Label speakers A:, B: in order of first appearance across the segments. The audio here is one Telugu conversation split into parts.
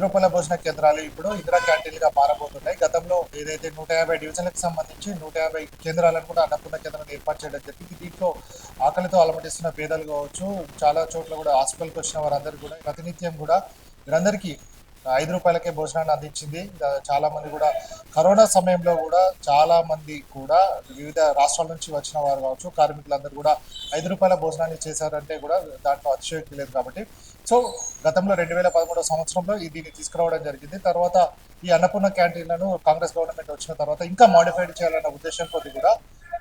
A: రూ. 5 భోజన కేంద్రాలు ఇప్పుడు ఇందిరా క్యాంటీన్‌లుగా మారబోతున్నాయి. గతంలో ఏదైతే 150 డివిజన్‌లకు సంబంధించి 150 కేంద్రాలను కూడా అన్నపూర్ణ కేంద్రాన్ని ఏర్పాటు చేయడం జరిగింది. దీంట్లో ఆకలితో అలమటిస్తున్న పేదలు కావచ్చు, చాలా చోట్ల కూడా హాస్పిటల్‌కి వచ్చిన వారందరూ కూడా ప్రతినిత్యం కూడా వీరందరికీ రూ. 5కే భోజనాన్ని అందించింది. చాలా మంది కూడా కరోనా సమయంలో కూడా చాలా మంది కూడా వివిధ రాష్ట్రాల నుంచి వచ్చిన వారు కావచ్చు, కార్మికులందరూ కూడా రూ. 5 భోజనాన్ని చేశారంటే కూడా దాంట్లో అతిశయోక్తి లేదు కాబట్టి సో గతంలో 2013 సంవత్సరంలో దీన్ని తీసుకురావడం జరిగింది. తర్వాత ఈ అన్నపూర్ణ క్యాంటీన్లను కాంగ్రెస్ గవర్నమెంట్ వచ్చిన తర్వాత ఇంకా మాడిఫైడ్ చేయాలన్న ఉద్దేశం కొద్ది కూడా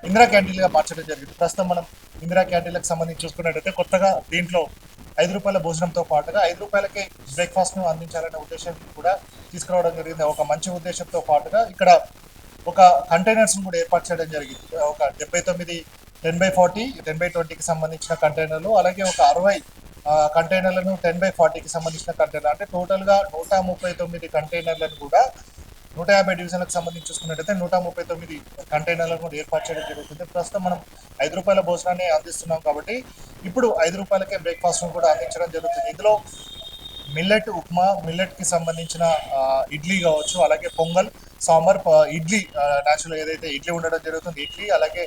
A: ఇందిరా క్యాంటీన్గా మార్చడం జరిగింది. ప్రస్తుతం మనం ఇందిరా క్యాంటీన్లకు సంబంధించి చూసుకున్నట్టయితే కొత్తగా దీంట్లో రూ. 5 భోజనంతో పాటుగా రూపాయలకే బ్రేక్ఫాస్ట్ ను అందించాలనే ఉద్దేశం కూడా తీసుకురావడం జరిగింది. ఒక మంచి ఉద్దేశంతో పాటుగా ఇక్కడ ఒక కంటైనర్స్ కూడా ఏర్పాటు చేయడం జరిగింది. ఒక 79 10/40 10/20కి సంబంధించిన కంటైనర్లు, అలాగే ఒక 60 కంటైనర్లను 10/40కి సంబంధించిన కంటైనర్, అంటే టోటల్ గా 139 కంటైనర్లను కూడా 150 డివిజన్లకు సంబంధించి చూసుకున్నట్టయితే 139 కంటైనర్లను కూడా ఏర్పాటు చేయడం జరుగుతుంది. ప్రస్తుతం మనం రూ. 5 భోజనాన్ని అందిస్తున్నాం కాబట్టి ఇప్పుడు రూపాయలకే బ్రేక్ఫాస్ట్ కూడా అందించడం జరుగుతుంది. ఇందులో మిల్లెట్ ఉప్మా, మిల్లెట్ కి సంబంధించిన ఇడ్లీ కావచ్చు, అలాగే పొంగల్, సాంబార్, ఇడ్లీ న్యాచురల్ ఏదైతే ఇడ్లీ ఉండడం జరుగుతుంది, ఇడ్లీ అలాగే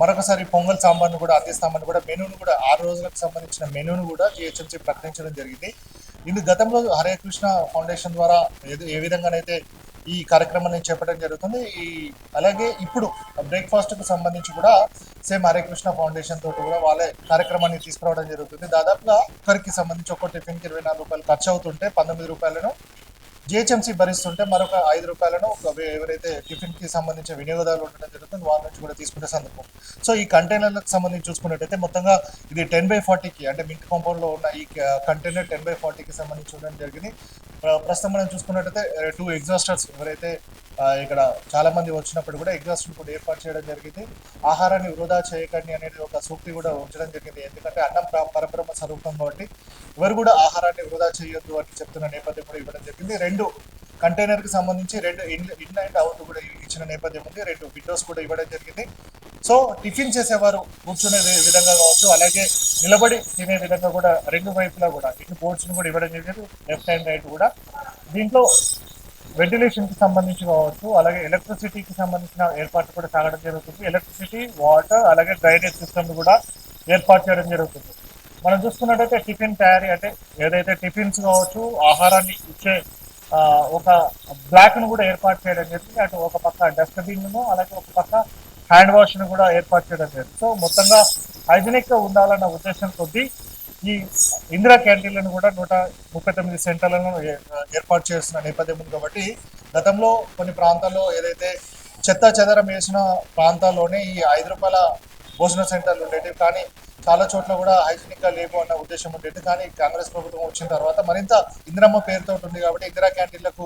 A: మరొకసారి పొంగల్ సాంబార్ను కూడా అందిస్తామని కూడా మెనూను కూడా 6 రోజులకు సంబంధించిన మెనూను కూడా జిహెచ్ఎంసీ ప్రకటించడం జరిగింది. ఇది గతంలో హరే కృష్ణ ఫౌండేషన్ ద్వారా ఏ విధంగానైతే ఈ కార్యక్రమాన్ని చేపట్టడం జరుగుతుంది. అలాగే ఇప్పుడు బ్రేక్ఫాస్ట్ కు సంబంధించి కూడా సేమ్ హరే కృష్ణ ఫౌండేషన్ తోటి కూడా వాళ్ళే కార్యక్రమాన్ని తీసుకురావడం జరుగుతుంది. దాదాపుగా ఒక్కరికి సంబంధించి ఒక్కో టిఫిన్ కి రూ. 24 ఖర్చు అవుతుంటే రూ. 19 జిహెచ్ఎంసీ భరిస్తుంటే మరొక రూ. 5 ఎవరైతే టిఫిన్ కి సంబంధించిన వినియోగదారులు ఉండడం జరుగుతుంది వాళ్ళ నుంచి కూడా తీసుకునే సందర్భం. సో ఈ కంటైనర్లకు సంబంధించి చూసుకున్నట్టయితే మొత్తంగా ఇది 10/40కి, అంటే మింట్ కాంపౌండ్ లో ఉన్న ఈ కంటైనర్ 10/40కి సంబంధించి ఉండడం జరిగింది. ప్రస్తుతం మనం చూసుకున్నట్టయితే 2 ఎగ్జాస్టర్స్ ఎవరైతే ఇక్కడ చాలా మంది వచ్చినప్పుడు కూడా ఎగ్జాస్ట్ కూడా ఏర్పాటు చేయడం జరిగింది. ఆహారాన్ని వృధా చేయకండి అనేది ఒక సూక్తి కూడా ఉంచడం జరిగింది. ఎందుకంటే అన్నం పరబ్రహ్మ స్వరూపం కాబట్టి ఎవరు కూడా ఆహారాన్ని వృధా చేయొద్దు అని చెప్తున్న నేపథ్యం కూడా ఇవ్వడం జరిగింది. 2 కంటైనర్ కి సంబంధించి 2 ఇన్ అండ్ అవుట్ కూడా ఇచ్చిన నేపథ్యం ఉంది. 2 విండోస్ కూడా ఇవ్వడం జరిగింది. సో టిఫిన్ చేసేవారు కూర్చునే విధంగా కావచ్చు, అలాగే నిలబడి తినే విధంగా కూడా 2 వైపులా కూడా ఇటు బోర్డ్స్ కూడా ఇవ్వడం జరిగింది, లెఫ్ట్ అండ్ రైట్ కూడా. దీంట్లో వెంటిలేషన్ కి సంబంధించి కావచ్చు, అలాగే ఎలక్ట్రిసిటీకి సంబంధించిన ఏర్పాటు కూడా సాగడం జరుగుతుంది. ఎలక్ట్రిసిటీ, వాటర్, అలాగే డ్రైనేజ్ సిస్టమ్ కూడా ఏర్పాటు చేయడం జరుగుతుంది. మనం చూసుకున్నట్టయితే టిఫిన్ తయారీ, అంటే ఏదైతే టిఫిన్స్ కావచ్చు, ఆహారాన్ని ఇచ్చే ఒక బ్లాక్ ను కూడా ఏర్పాటు చేయడం జరిగింది. అటు ఒక పక్క డస్ట్బిన్ ను, అలాగే ఒక పక్క హ్యాండ్ వాష్ ను కూడా ఏర్పాటు చేయడం జరిగింది. సో మొత్తంగా హైజీనిక్ గా ఉండాలన్న ఉద్దేశం కొద్దీ ఈ ఇందిరా క్యాంటీన్లను కూడా 139 సెంటర్లను ఏర్పాటు చేస్తున్న నేపథ్యం ఉంది. కాబట్టి గతంలో కొన్ని ప్రాంతాల్లో ఏదైతే చెత్త చెదరం వేసిన ప్రాంతాల్లోనే ఈ రూ. 5 భోజన సెంటర్లు ఉండేవి, కానీ చాలా చోట్ల కూడా హైజీనిక్ గా లేవు అన్న ఉద్దేశం ఉండేది. కానీ కాంగ్రెస్ ప్రభుత్వం వచ్చిన తర్వాత మరింత ఇందిరమ్మ పేరుతో ఉంది కాబట్టి ఇందిరా క్యాంటీన్లకు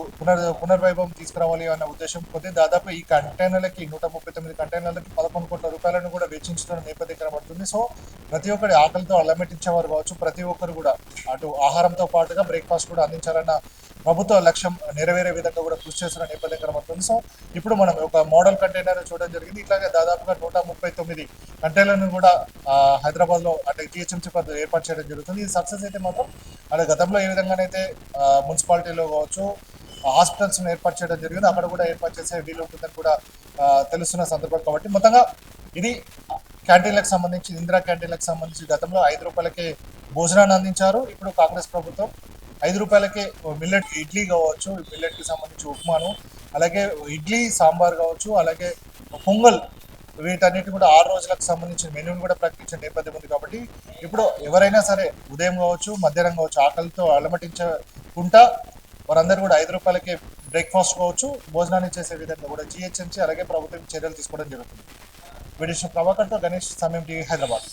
A: పునర్వైభవం తీసుకురావాలి అన్న ఉద్దేశం కొద్ది దాదాపు ఈ కంటైనర్లకి 139 కంటైనర్లకి 11 కోట్ల రూపాయలను కూడా వెచ్చించుతున్న నేపథ్యం కనబడుతుంది. సో ప్రతి ఒక్కరి ఆకలితో అల్లమెట్టించేవారు కావచ్చు, ప్రతి ఒక్కరు కూడా అటు ఆహారంతో పాటుగా బ్రేక్ఫాస్ట్ కూడా అందించాలన్న ప్రభుత్వ లక్ష్యం నెరవేరే విధంగా కూడా కృషి చేస్తున్న నేపథ్యం కనబడుతుంది. సో ఇప్పుడు మనం ఒక మోడల్ కంటైనర్ చూడడం జరిగింది. ఇట్లాగే దాదాపుగా 139 కంటైనర్లను కూడా హైదరాబాద్ లో అంటే జిహెచ్ఎంసీ పద్ధతి ఏర్పాటు చేయడం జరుగుతుంది. ఇది సక్సెస్ అయితే మాత్రం అంటే గతంలో ఏ విధంగానైతే మున్సిపాలిటీలో కావచ్చు హాస్పిటల్స్ ఏర్పాటు చేయడం జరిగింది, అక్కడ కూడా ఏర్పాటు చేసే వీలు ఉంటుందని కూడా తెలుస్తున్న సందర్భం. కాబట్టి మొత్తంగా ఇది క్యాంటీన్లకు సంబంధించి, ఇందిరా క్యాంటీన్లకు సంబంధించి గతంలో రూపాయలకే భోజనాన్ని అందించారు. ఇప్పుడు కాంగ్రెస్ ప్రభుత్వం రూపాయలకే మిల్లెట్ ఇడ్లీ కావచ్చు, మిల్లెట్ కి సంబంధించి ఉప్మాను, అలాగే ఇడ్లీ సాంబార్ కావచ్చు, అలాగే పొంగల్, వీటన్నిటి కూడా 6 రోజులకు సంబంధించిన మెనూని కూడా ప్రకటించిన నేపథ్యం ఉంది. కాబట్టి ఇప్పుడు ఎవరైనా సరే ఉదయం కావచ్చు, మధ్యాహ్నం కావచ్చు ఆకలితో అలమటించకుండా వారందరూ కూడా రూపాయలకే బ్రేక్ఫాస్ట్ కావచ్చు భోజనాన్ని చేసే విధంగా కూడా జిహెచ్ఎంసీ అలాగే ప్రభుత్వం చర్యలు తీసుకోవడం జరుగుతుంది. వీడియో ప్రభాకర్తో గణేష్, సమయం టీవీ, హైదరాబాద్.